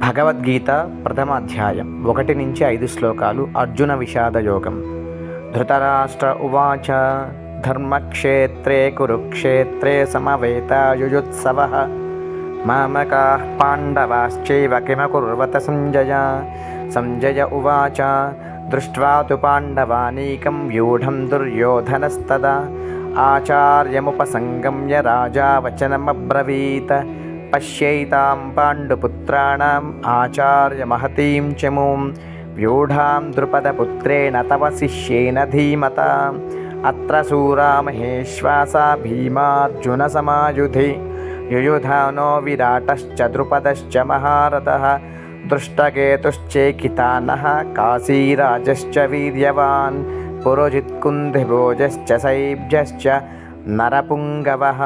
భగవద్గీత ప్రథమ అధ్యాయం 1-5 శ్లోకాలు. అర్జున విషాద యోగం. ధృతరాష్ట్ర ఉవాచ ధర్మక్షేత్రే కురుక్షేత్రే సమవేతాయుయుత్సవః మామకాః పాండవాశ్చైవ కిమకుర్వత సంజయ ఉవాచ దృష్ట్వా తు పాండవానీకం వ్యూఢం దుర్యోధనస్తదా ఆచార్యముపసంగమ్య రాజా వచనమబ్రవీత్ పశ్యైతాం పాండుపుత్రాణం ఆచార్య మహతీం చమూం వ్యూఢాం ద్రుపదపుత్రేణ తవ శిష్యేన ధీమతా అత్ర శూరా మహేశ్వాసా భీమార్జున సమాయుధి యుయుధానో విరాటశ్చ ద్రుపదశ్చ మహారథః దృష్టకేతుశ్చేకితానః కాశీరాజశ్చ వీర్యవాన్ పురోజిత్కుంధిభోజశ్చ శైబ్యశ్చ నరపుంగవః.